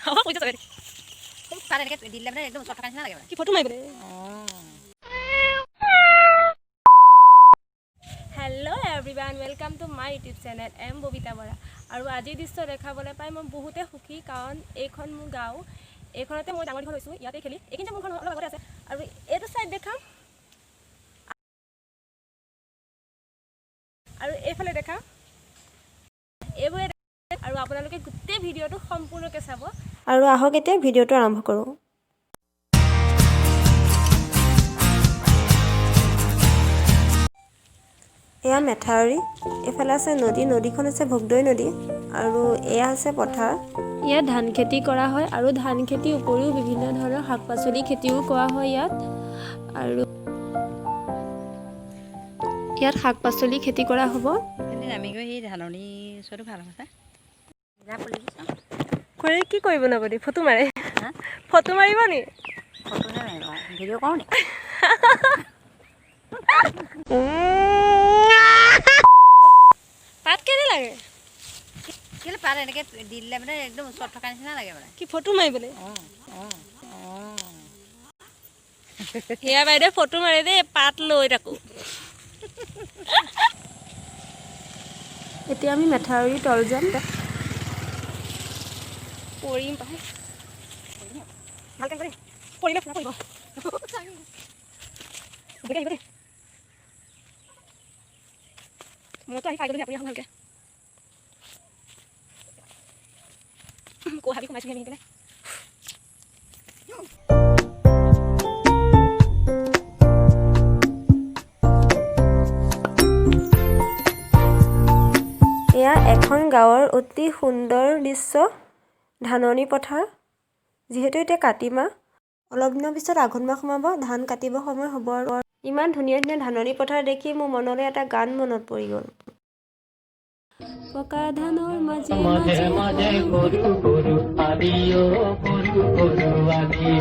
হ'ব কৈ যাবি পালে এনেকৈ দিলে মানে একদম ওচৰত থকা নিচিনা লাগে মানে কি ফটো মাৰিবলে hello' everyone welcome to my YouTube channel M Babita Bora আৰু আজিৰ দৃশ্য দেখাবলৈ পাই মই বহুতে সুখী কাৰণ এইখন মোৰ গাঁও এইখনতে মই ডাঙৰ দীঘল হৈছোঁ ইয়াতে খেলি এইখিনিতে মোৰখন অলপ আগতে আছে আৰু এইটো চাইড দেখাম আৰু এইফালে দেখাম এইবোৰে আৰু আপোনালোকে গোটেই ভিডিঅ'টো সম্পূৰ্ণকৈ চাব আৰু আহক এতিয়া ভিডিঅ'টো আৰম্ভ কৰোঁ এয়া মেথাউৰি এইফালে আছে নদী নদীখন আছে ভোগদৈ নদী আৰু এয়া আছে পথাৰ ইয়াত ধান খেতি কৰা হয় আৰু ধান খেতিৰ উপৰিও বিভিন্ন ধৰণৰ শাক পাচলি খেতিও কৰা হয় ইয়াত আৰু ইয়াত শাক পাচলি খেতি কৰা হ'ব আমি গৈ সেই ধাননি চোৱাটো ভাল হৈছে যা পলি কৰি কি কৰিব নবদি ফটো মাৰে ফটো মাৰিব নি ফটোহে মাৰিব ভিডিঅ' কৰোঁ নি পাত কেনে লাগে কেলে পালে এনেকৈ দিলে মানে একদম ওচৰত থকা নিচিনা লাগে মানে কি ফটো মাৰিবলৈ সেয়া বাইদেউ ফটো মাৰে দেই পাত লৈ থাকোঁ এতিয়া আমি মেথাউৰি তল যাম পৰিম পাই ভালকৈ কৰিম পৰিলে ফুৰা পৰিব আহিব দেই মইতো আহি পাই গ'লো আপুনি আহক ভালকৈ হাবি সোমাইছোঁ আমি পেলাই এয়া এখন গাঁৱৰ অতি সুন্দৰ দৃশ্য ধাননি পথাৰ যিহেতু এতিয়া কাতি মাহ অলপ দিনৰ পিছত আঘোণ মাহ সোমাব ধান কাটিব সময় হ'ব আৰু ইমান ধুনীয়া ধুনীয়া ধাননি পথাৰ দেখি মোৰ মনলৈ এটা গান মনত পৰি গ'ল পকা ধানৰ মাজে মাজে মাজে গৰু গৰু আদি গৰু গৰু আদি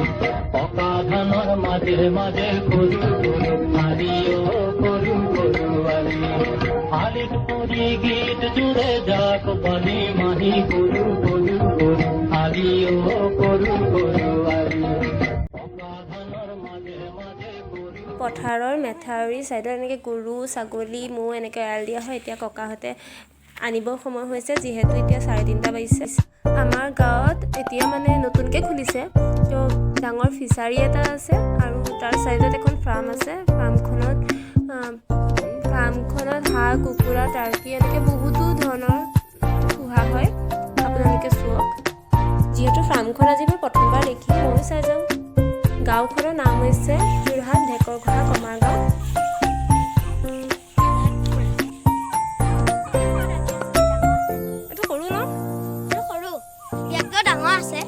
পকা ধানৰ মাজে মাজে গৰু গৰু আদি গৰু গৰু আদি আলিত পৰি গীত জুড়ে যাক বলি মাহি গৰু গৰু গৰু আদি গৰু গৰু আদি পকা ধানৰ মাজে মাজে পথাৰৰ মেথাউৰি চাইডত এনেকৈ গৰু ছাগলী ম'হ এনেকৈ এৰাল দিয়া হয় এতিয়া ককাহঁতে আনিব সময় হৈছে যিহেতু এতিয়া 3:30 বাজিছে আমাৰ গাঁৱত এতিয়া মানে নতুনকৈ খুলিছে তো ডাঙৰ ফিচাৰী এটা আছে আৰু তাৰ চাইডত এখন ফাৰ্ম আছে ফাৰ্মখনত হাঁহ কুকুৰা টাৰ্কি এনেকৈ বহুতো ধৰণৰ পোহা হয় আপোনালোকে চাওক যিহেতু ফাৰ্মখন আজি মই প্ৰথমবাৰ দেখি ময়ো চাই যাওঁ গাঁওখনৰ নাম হৈছে যোৰহাট ঢেকৰঘোহা কমাৰ গাঁও এইটো সৰু ন সৰু ইয়াতকৈ ডাঙৰ আছে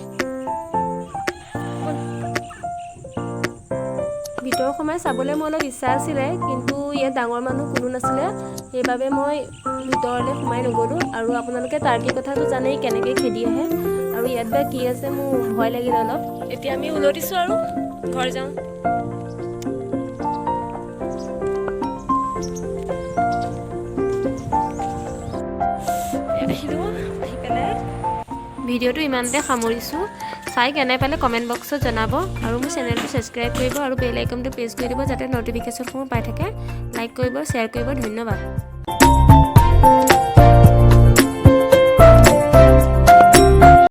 ভিতৰ সোমাই চাবলৈ মোৰ অলপ ইচ্ছা আছিলে কিন্তু ইয়াত ডাঙৰ মানুহ কোনো নাছিলে সেইবাবে মই ভিতৰলৈ সোমাই নগ'লোঁ আৰু আপোনালোকে টাৰ্কিৰ কথাটো জানেই কেনেকৈ খেদি আহে আৰু ইয়াত বা কি আছে মোৰ ভয় লাগিল অলপ এতিয়া আমি উলটিছোঁ আৰু ঘৰ যাওঁ আহিলোঁ আহি পেলাই ভিডিঅ'টো ইমানতে সামৰিছোঁ চাই কেনে পালে কমেণ্ট বক্সত জনাব আৰু মোৰ চেনেলটো ছাবস্ক্ৰাইব কৰিব আৰু বেল আইকনটো প্ৰেছ কৰি দিব যাতে ন'টিফিকেশ্যনসমূহ পাই থাকে লাইক কৰিব শ্বেয়াৰ কৰিব ধন্যবাদ